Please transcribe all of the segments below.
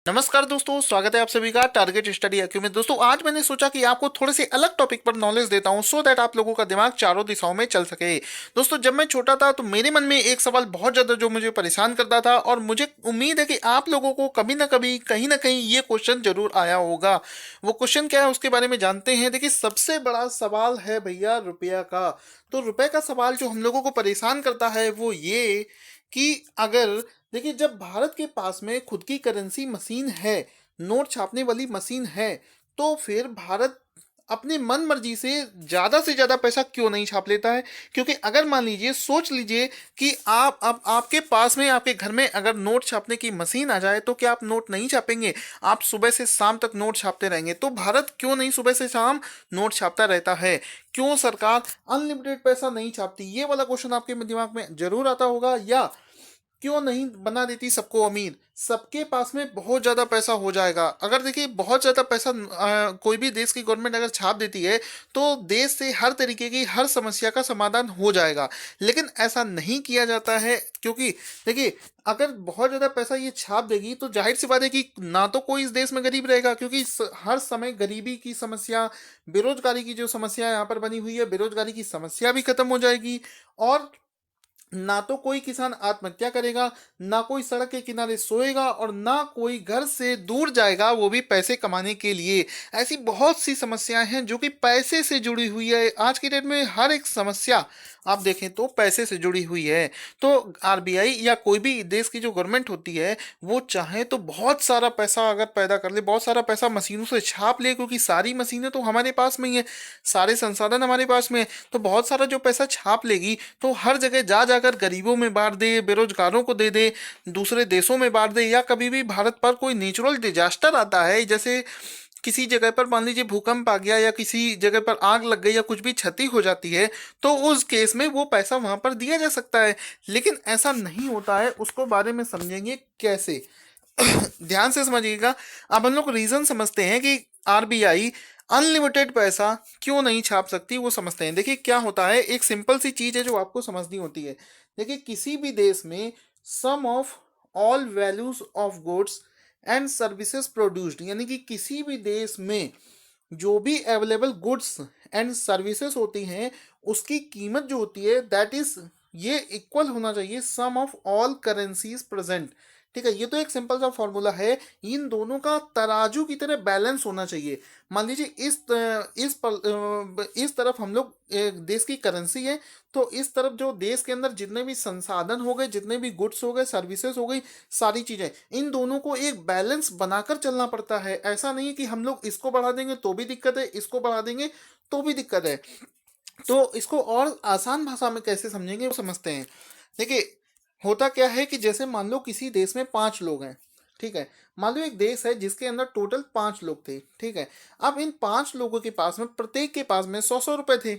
नमस्कार दोस्तों, स्वागत है आप सभी का टारगेट स्टडी IQ में। दोस्तों आज मैंने सोचा कि आपको थोड़े से अलग टॉपिक पर नॉलेज देता हूं सो दैट आप लोगों का दिमाग चारों दिशाओं में चल सके। दोस्तों जब मैं छोटा था तो मेरे मन में एक सवाल बहुत ज्यादा जो मुझे परेशान करता था और मुझे उम्मीद है कि आप लोगों को कभी ना कभी कहीं ना कहीं ये क्वेश्चन जरूर आया होगा। वो क्वेश्चन क्या है उसके बारे में जानते हैं। देखिए, सबसे बड़ा सवाल है भैया रुपया का। तो रुपए का सवाल जो हम लोगों को परेशान करता है वो ये कि अगर देखिए, जब भारत के पास में खुद की करेंसी मशीन है, नोट छापने वाली मशीन है, तो फिर भारत अपनी मन मर्जी से ज्यादा पैसा क्यों नहीं छाप लेता है। क्योंकि अगर मान लीजिए, सोच लीजिए कि आप अब आपके पास में आपके घर में अगर नोट छापने की मशीन आ जाए तो क्या आप नोट नहीं छापेंगे? आप सुबह से शाम तक नोट छापते रहेंगे। तो भारत क्यों नहीं सुबह से शाम नोट छापता रहता है? क्यों सरकार अनलिमिटेड पैसा नहीं छापती? ये वाला क्वेश्चन आपके दिमाग में जरूर आता होगा। या क्यों नहीं बना देती सबको अमीर? सबके पास में बहुत ज्यादा पैसा हो जाएगा। अगर देखिए, बहुत ज्यादा पैसा कोई भी देश की गवर्नमेंट अगर छाप देती है तो देश से हर तरीके की हर समस्या का समाधान हो जाएगा। लेकिन ऐसा नहीं किया जाता है। क्योंकि देखिए, अगर बहुत ज्यादा पैसा ये छाप देगी तो जाहिर सी बात है कि ना तो कोई इस देश में गरीब रहेगा, क्योंकि हर समय गरीबी की समस्या, बेरोजगारी की जो समस्या यहाँ पर बनी हुई है, बेरोजगारी की समस्या भी खत्म हो जाएगी। और ना तो कोई किसान आत्महत्या करेगा, ना कोई सड़क के किनारे सोएगा, और ना कोई घर से दूर जाएगा वो भी पैसे कमाने के लिए। ऐसी बहुत सी समस्याएं हैं जो कि पैसे से जुड़ी हुई है। आज की डेट में हर एक समस्या आप देखें तो पैसे से जुड़ी हुई है। तो RBI या कोई भी देश की जो गवर्नमेंट होती है वो चाहे तो बहुत सारा पैसा अगर पैदा कर ले, बहुत सारा पैसा मशीनों से छाप ले, क्योंकि सारी मशीनें तो हमारे पास में ही है, सारे संसाधन हमारे पास में है। तो बहुत सारा जो पैसा छाप लेगी तो हर जगह जा जाकर गरीबों में बांट दे, बेरोजगारों को दे दे, दूसरे देशों में बांट दे। या कभी भी भारत पर कोई नेचुरल डिजास्टर आता है, जैसे किसी जगह पर मान लीजिए भूकंप आ गया या किसी जगह पर आग लग गई या कुछ भी क्षति हो जाती है, तो उस केस में वो पैसा वहां पर दिया जा सकता है। लेकिन ऐसा नहीं होता है। उसको बारे में समझेंगे कैसे? ध्यान से समझिएगा। अब हम लोग रीजन समझते हैं कि RBI अनलिमिटेड पैसा क्यों नहीं छाप सकती, वो समझते हैं। देखिए क्या होता है, एक सिंपल सी चीज है जो आपको समझनी होती है। देखिए, किसी भी देश में sum of all values of goods and services produced, यानी कि किसी भी देश में जो भी अवेलेबल गुड्स एंड सर्विसेज होती हैं उसकी कीमत जो होती है दैट इज, ये इक्वल होना चाहिए सम ऑफ ऑल करेंसीज प्रेजेंट। ठीक है, ये तो एक सिंपल सा फॉर्मूला है। इन दोनों का तराजू की तरह बैलेंस होना चाहिए। मान लीजिए इस तरफ हम लोग एक देश की करेंसी है, तो इस तरफ जो देश के अंदर जितने भी संसाधन हो गए, जितने भी गुड्स हो गए, सर्विसेज हो गई, सारी चीजें, इन दोनों को एक बैलेंस बनाकर चलना पड़ता है। ऐसा नहीं है कि हम लोग इसको बढ़ा देंगे तो भी दिक्कत है, इसको बढ़ा देंगे तो भी दिक्कत है। तो इसको और आसान भाषा में कैसे समझेंगे वो समझते हैं। देखिए, होता क्या है कि जैसे मान लो किसी देश में 5 लोग हैं। ठीक है, मान लो एक देश है जिसके अंदर टोटल 5 लोग थे। ठीक है, अब इन 5 लोगों के पास में प्रत्येक के पास में 100-100 रुपए थे।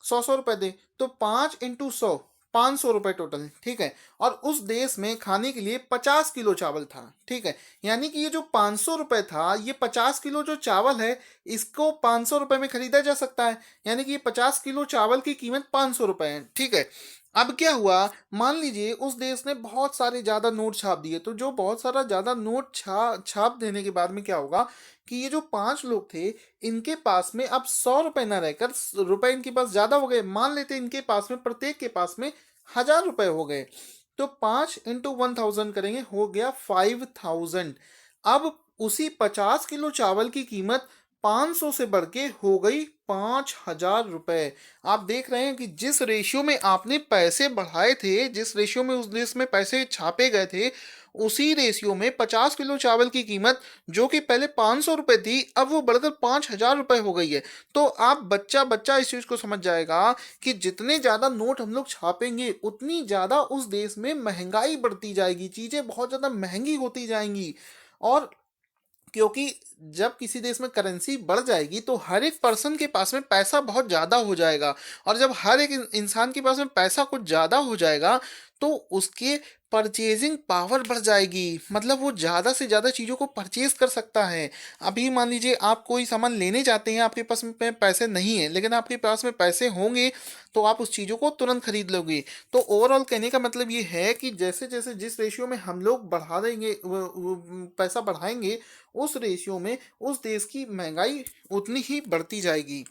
100-100 रुपए दे तो 5 × 100, 500 रुपए टोटल। ठीक है, और उस देश में खाने के लिए 50 किलो चावल था। ठीक है, यानी कि ये जो 500 रुपए था, ये 50 किलो जो चावल है इसको 500 रुपए में खरीदा जा सकता है। यानी कि ये 50 किलो चावल की कीमत 500 रुपए है। ठीक है, अब क्या हुआ, मान लीजिए उस देश ने बहुत सारे ज्यादा नोट छाप दिए। तो जो बहुत सारा ज्यादा नोट छाप देने के बाद में क्या होगा कि ये जो 5 लोग थे इनके पास में अब 100 रुपए ना रहकर रुपए इनके पास ज्यादा हो गए। मान लेते इनके पास में प्रत्येक के पास में 1000 रुपए हो गए। तो 5 × 1000 करेंगे, हो गया 5000। अब उसी 50 किलो चावल की कीमत 500 से बढ़ के हो गई 5000 रुपए। आप देख रहे हैं कि जिस रेशियो में आपने पैसे बढ़ाए थे, जिस रेशियो में उस देश में पैसे छापे गए थे, उसी रेशियो में 50 किलो चावल की कीमत जो कि पहले 500 रुपए थी अब वो बढ़कर 5000 रुपए हो गई है। तो आप बच्चा बच्चा इस चीज को समझ जाएगा कि जितने ज्यादा नोट हम लोग छापेंगे उतनी ज्यादा उस देश में महंगाई बढ़ती जाएगी, चीजें बहुत ज्यादा महंगी होती जाएंगी। और क्योंकि जब किसी देश में करेंसी बढ़ जाएगी तो हर एक पर्सन के पास में पैसा बहुत ज़्यादा हो जाएगा। और जब हर एक इंसान के पास में पैसा कुछ ज़्यादा हो जाएगा तो उसके परचेजिंग पावर बढ़ जाएगी, मतलब वो ज़्यादा से ज़्यादा चीज़ों को परचेज कर सकता है। अभी मान लीजिए आप कोई सामान लेने जाते हैं, आपके पास में पैसे नहीं है, लेकिन आपके पास में पैसे होंगे तो आप उस चीज़ों को तुरंत खरीद लोगे। तो ओवरऑल कहने का मतलब ये है कि जैसे जैसे जिस रेशियो में हम लोग बढ़ा देंगे पैसा बढ़ाएंगे, उस रेशियो में उस देश की महंगाई उतनी ही बढ़ती जाएगी।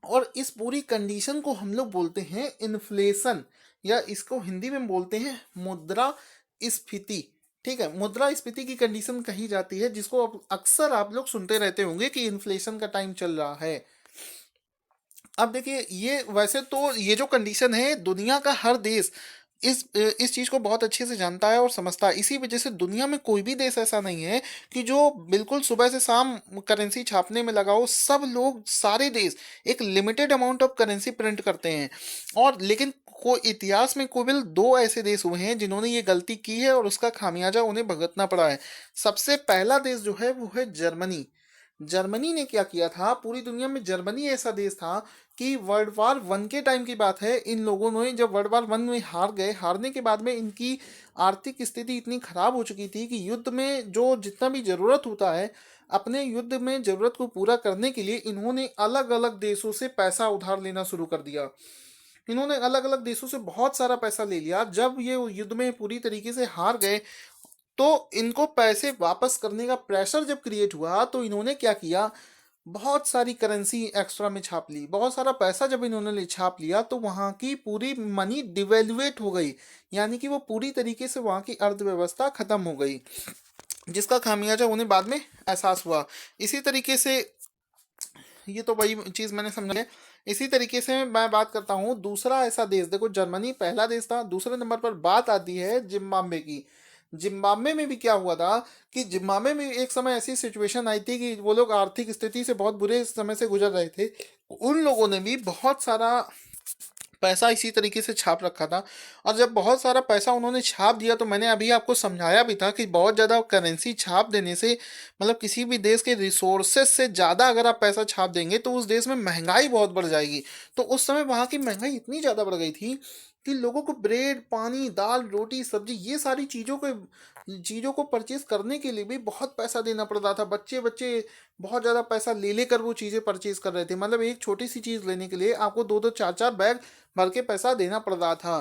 और इस पूरी कंडीशन को हम लोग बोलते हैं इन्फ्लेशन, या इसको हिंदी में बोलते हैं मुद्रा स्फीति। ठीक है, मुद्रा स्फीति की कंडीशन कही जाती है, जिसको अब अक्सर आप लोग सुनते रहते होंगे कि इन्फ्लेशन का टाइम चल रहा है। अब देखिए, ये वैसे तो ये जो कंडीशन है, दुनिया का हर देश इस चीज को बहुत अच्छे से जानता है और समझता है। इसी वजह से दुनिया में कोई भी देश ऐसा नहीं है कि जो बिल्कुल सुबह से शाम करेंसी छापने में लगा हो। सब लोग, सारे देश एक limited amount of currency print करते हैं। और लेकिन इतिहास में केवल दो ऐसे देश हुए हैं जिन्होंने ये गलती की है और उसका खामियाजा उन्हें भुगतना पड़ा है। सबसे पहला देश जो है वो है जर्मनी। जर्मनी ने क्या किया था, पूरी दुनिया में जर्मनी ऐसा देश था कि वर्ल्ड वार 1 के टाइम की बात है, इन लोगों ने जब वर्ल्ड वार 1 में हार गए, हारने के बाद में इनकी आर्थिक स्थिति इतनी खराब हो चुकी थी कि युद्ध में जो जितना भी जरूरत होता है, अपने युद्ध में जरूरत को पूरा करने के लिए इन्होंने अलग अलग देशों से पैसा उधार लेना शुरू कर दिया। इन्होंने अलग अलग देशों से बहुत सारा पैसा ले लिया। जब ये युद्ध में पूरी तरीके से हार गए, तो इनको पैसे वापस करने का प्रेशर जब क्रिएट हुआ, तो इन्होंने क्या किया, बहुत सारी करेंसी एक्स्ट्रा में छाप ली। बहुत सारा पैसा जब इन्होंने छाप लिया, तो वहाँ की पूरी मनी डिवेल्युएट हो गई, यानी कि वो पूरी तरीके से वहाँ की अर्थव्यवस्था खत्म हो गई, जिसका खामियाजा उन्हें बाद में एहसास हुआ। इसी तरीके से, ये तो वही चीज़ मैंने समझा है। इसी तरीके से मैं बात करता हूँ दूसरा ऐसा देश। देखो, जर्मनी पहला देश था। दूसरे नंबर पर बात आती है जिम्बाब्वे की। जिम्बाब्वे में भी क्या हुआ था कि जिम्बाब्वे में एक समय ऐसी सिचुएशन आई थी कि वो लोग आर्थिक स्थिति से बहुत बुरे समय से गुजर रहे थे। उन लोगों ने भी बहुत सारा पैसा इसी तरीके से छाप रखा था। और जब बहुत सारा पैसा उन्होंने छाप दिया, तो मैंने अभी आपको समझाया भी था कि बहुत ज़्यादा करेंसी छाप देने से, मतलब किसी भी देश के रिसोर्सेस से ज़्यादा अगर आप पैसा छाप देंगे तो उस देश में महंगाई बहुत बढ़ जाएगी। तो उस समय वहाँ की महंगाई इतनी ज़्यादा बढ़ गई थी कि लोगों को ब्रेड, पानी, दाल, रोटी, सब्जी, ये सारी चीज़ों को परचेज करने के लिए भी बहुत पैसा देना पड़ रहा था। बच्चे बच्चे बहुत ज़्यादा पैसा ले लेकर वो चीज़ें परचेज कर रहे थे। मतलब एक छोटी सी चीज़ लेने के लिए आपको दो दो चार चार बैग भर के पैसा देना पड़ रहा था।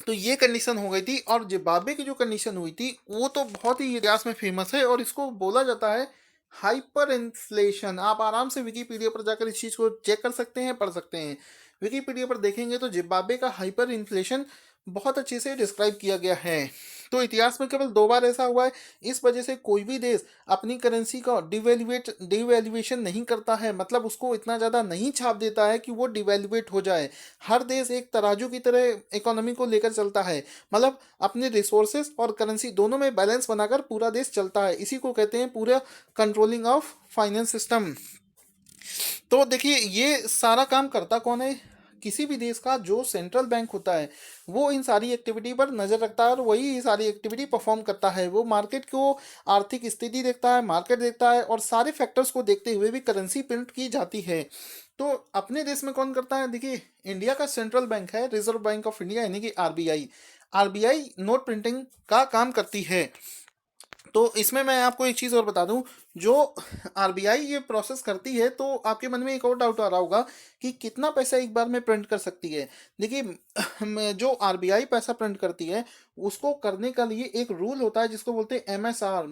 तो ये कंडीशन हो गई थी। और जिम्बाब्वे की जो कंडीशन हुई थी, वो तो बहुत ही इतिहास में फेमस है, और इसको बोला जाता है हाइपर इन्फ्लेशन। आप आराम से विकीपीडिया पर जाकर इस चीज़ को चेक कर सकते हैं, पढ़ सकते हैं। विकीपीडिया पर देखेंगे तो जिम्बाब्वे का हाइपर इन्फ्लेशन बहुत अच्छे से डिस्क्राइब किया गया है। तो इतिहास में केवल 2 बार ऐसा हुआ है। इस वजह से कोई भी देश अपनी करेंसी का डिवेल्युएशन नहीं करता है, मतलब उसको इतना ज़्यादा नहीं छाप देता है कि वो डिवेल्युएट हो जाए। हर देश एक तराजू की तरह इकोनॉमी को लेकर चलता है, मतलब अपने रिसोर्सेस और करेंसी दोनों में बैलेंस बनाकर पूरा देश चलता है। इसी को कहते हैं पूरा कंट्रोलिंग ऑफ फाइनेंस सिस्टम। तो देखिए, ये सारा काम करता कौन है? किसी भी देश का जो सेंट्रल बैंक होता है, वो इन सारी एक्टिविटी पर नज़र रखता है और वही ये सारी एक्टिविटी परफॉर्म करता है। वो मार्केट को, आर्थिक स्थिति देखता है, मार्केट देखता है, और सारे फैक्टर्स को देखते हुए भी करेंसी प्रिंट की जाती है। तो अपने देश में कौन करता है? देखिए, इंडिया का सेंट्रल बैंक है रिजर्व बैंक ऑफ इंडिया, यानी कि आरबीआई। आरबीआई नोट प्रिंटिंग का काम करती है। तो इसमें मैं आपको एक चीज़ और बता दूं, जो आरबीआई ये प्रोसेस करती है, तो आपके मन में एक और डाउट आ रहा होगा कि कितना पैसा एक बार में प्रिंट कर सकती है। देखिए, जो आरबीआई पैसा प्रिंट करती है, उसको करने का लिए एक रूल होता है जिसको बोलते हैं MSR,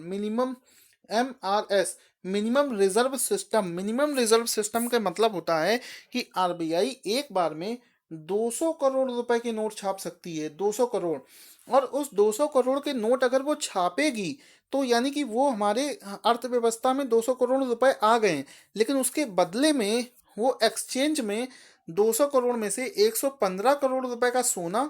MRS, minimum reserve system. Minimum reserve system का मतलब होता है कि आरबीआई एक बार में 200 करोड़ रुपए के नोट छाप सकती है, 200 करोड़। और उस 200 करोड़ के नोट अगर वो छापेगी, तो यानी कि वो हमारे अर्थव्यवस्था में 200 करोड़ रुपए आ गए। लेकिन उसके बदले में वो एक्सचेंज में 200 करोड़ में से 115 करोड़ रुपए का सोना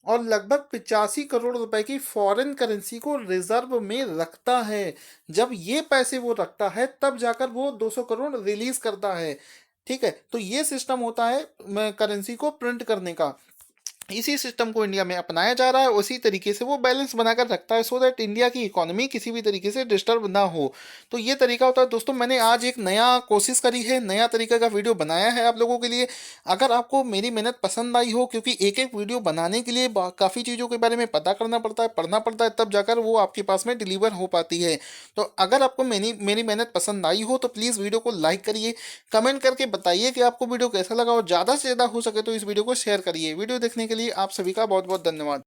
और लगभग 85 करोड़ रुपए की फॉरेन करेंसी को रिजर्व में रखता है। जब ये पैसे वो रखता है, तब जाकर वो 200 करोड़ रिलीज करता है। ठीक है, तो ये सिस्टम होता है करेंसी को प्रिंट करने का। इसी सिस्टम को इंडिया में अपनाया जा रहा है, उसी तरीके से वो बैलेंस बनाकर रखता है, सो दैट इंडिया की इकोनॉमी किसी भी तरीके से डिस्टर्ब ना हो। तो ये तरीका होता है दोस्तों। मैंने आज एक नया कोशिश करी है, नया तरीका का वीडियो बनाया है आप लोगों के लिए। अगर आपको मेरी मेहनत पसंद आई हो, क्योंकि एक एक वीडियो बनाने के लिए काफ़ी चीज़ों के बारे में पता करना पड़ता है, पढ़ना पड़ता है, तब जाकर वो आपके पास में डिलीवर हो पाती है। तो अगर आपको मेरी मेरी मेहनत पसंद आई हो तो प्लीज़ वीडियो को लाइक करिए, कमेंट करके बताइए कि आपको वीडियो कैसा लगा, और ज़्यादा से ज़्यादा हो सके तो इस वीडियो को शेयर करिए। वीडियो देखने के लिए आप सभी का बहुत बहुत धन्यवाद।